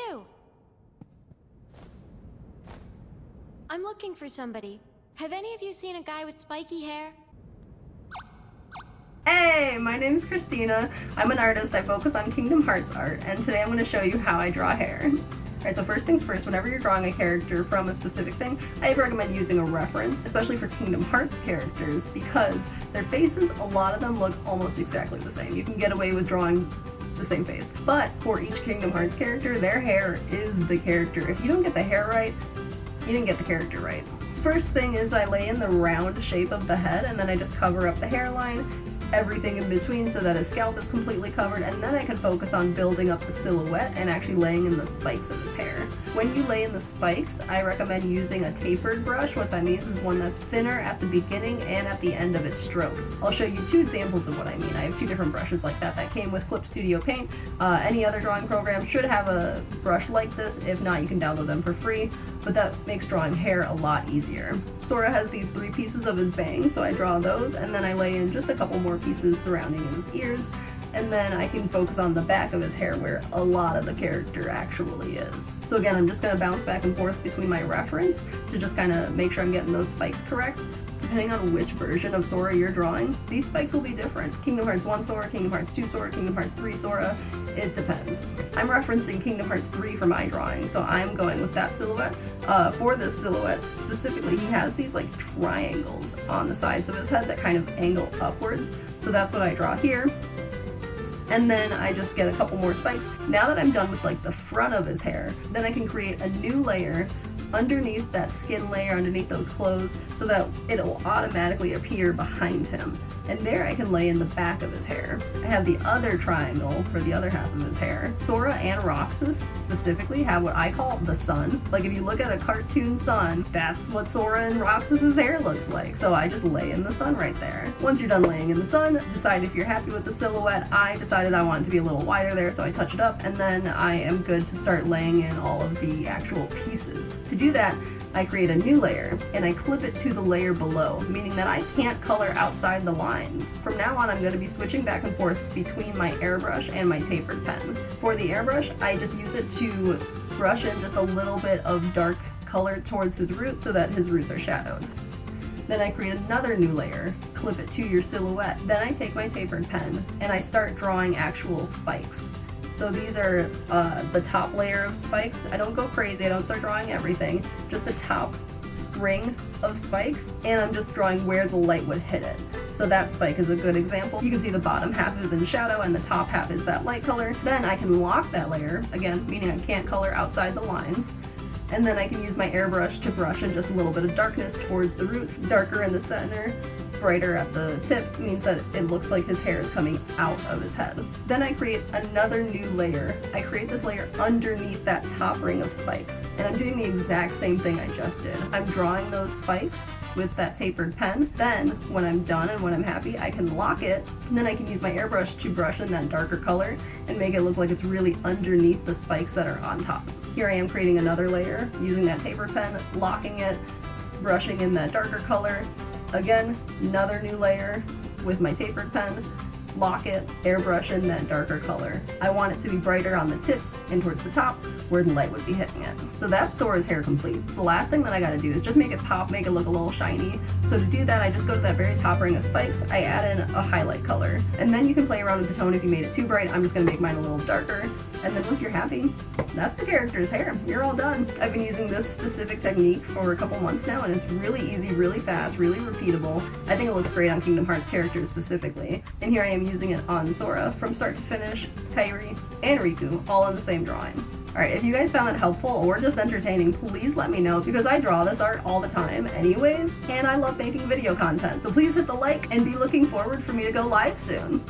do? I'm looking for somebody. Have any of you seen a guy with spiky hair? Hey, my name is Christina. I'm an artist. I focus on Kingdom Hearts art, and today I'm going to show you how I draw hair. Alright, so first things first, whenever you're drawing a character from a specific thing, I recommend using a reference, especially for Kingdom Hearts characters, because their faces, a lot of them look almost exactly the same. You can get away with drawing the same face. But for each Kingdom Hearts character, their hair is the character. If you don't get the hair right, you didn't get the character right. First thing is I lay in the round shape of the head, and then I just cover up the hairline, everything in between so that his scalp is completely covered, and then I can focus on building up the silhouette and actually laying in the spikes of his hair. When you lay in the spikes, I recommend using a tapered brush. What that means is one that's thinner at the beginning and at the end of its stroke. I'll show you two examples of what I mean. I have two different brushes like that came with Clip Studio Paint. Any other drawing program should have a brush like this. If not, you can download them for free, but that makes drawing hair a lot easier. Sora has these 3 pieces of his bangs, so I draw those, and then I lay in just a couple more pieces surrounding his ears, and then I can focus on the back of his hair where a lot of the character actually is. So again, I'm just going to bounce back and forth between my reference to just kind of make sure I'm getting those spikes correct. Depending on which version of Sora you're drawing, these spikes will be different. Kingdom Hearts 1 Sora, Kingdom Hearts 2 Sora, Kingdom Hearts 3 Sora, it depends. I'm referencing Kingdom Hearts 3 for my drawing, so I'm going with that silhouette. For this silhouette, specifically, he has these like triangles on the sides of his head that kind of angle upwards, so that's what I draw here. And then I just get a couple more spikes. Now that I'm done with like the front of his hair, then I can create a new layer underneath that skin layer, underneath those clothes, so that it'll automatically appear behind him. And there I can lay in the back of his hair. I have the other triangle for the other half of his hair. Sora and Roxas specifically have what I call the sun. Like if you look at a cartoon sun, that's what Sora and Roxas's hair looks like. So I just lay in the sun right there. Once you're done laying in the sun, decide if you're happy with the silhouette. I decided I want it to be a little wider there, so I touch it up, and then I am good to start laying in all of the actual pieces. To do that, I create a new layer, and I clip it to the layer below, meaning that I can't color outside the lines. From now on, I'm going to be switching back and forth between my airbrush and my tapered pen. For the airbrush, I just use it to brush in just a little bit of dark color towards his root so that his roots are shadowed. Then I create another new layer, clip it to your silhouette. Then I take my tapered pen, and I start drawing actual spikes. So these are the top layer of spikes. I don't go crazy, I don't start drawing everything, just the top ring of spikes, and I'm just drawing where the light would hit it. So that spike is a good example. You can see the bottom half is in shadow and the top half is that light color. Then I can lock that layer, again, meaning I can't color outside the lines. And then I can use my airbrush to brush in just a little bit of darkness towards the root, darker in the center, brighter at the tip, means that it looks like his hair is coming out of his head. Then I create another new layer. I create this layer underneath that top ring of spikes, and I'm doing the exact same thing I just did. I'm drawing those spikes with that tapered pen. Then when I'm done and when I'm happy, I can lock it, and then I can use my airbrush to brush in that darker color and make it look like it's really underneath the spikes that are on top. Here I am creating another layer using that tapered pen, locking it, brushing in that darker color. Again, another new layer with my tapered pen, lock it, airbrush in that darker color. I want it to be brighter on the tips and towards the top where the light would be hitting it. So that's Sora's hair complete. The last thing that I gotta do is just make it pop, make it look a little shiny. So to do that, I just go to that very top ring of spikes, I add in a highlight color. And then you can play around with the tone if you made it too bright. I'm just gonna make mine a little darker. And then once you're happy, that's the character's hair. You're all done. I've been using this specific technique for a couple months now, and it's really easy, really fast, really repeatable. I think it looks great on Kingdom Hearts characters specifically. And here I am using it on Sora from start to finish, Kairi, and Riku, all in the same drawing. Alright, if you guys found it helpful or just entertaining, please let me know, because I draw this art all the time anyways, and I love making video content. So please hit the like and be looking forward for me to go live soon.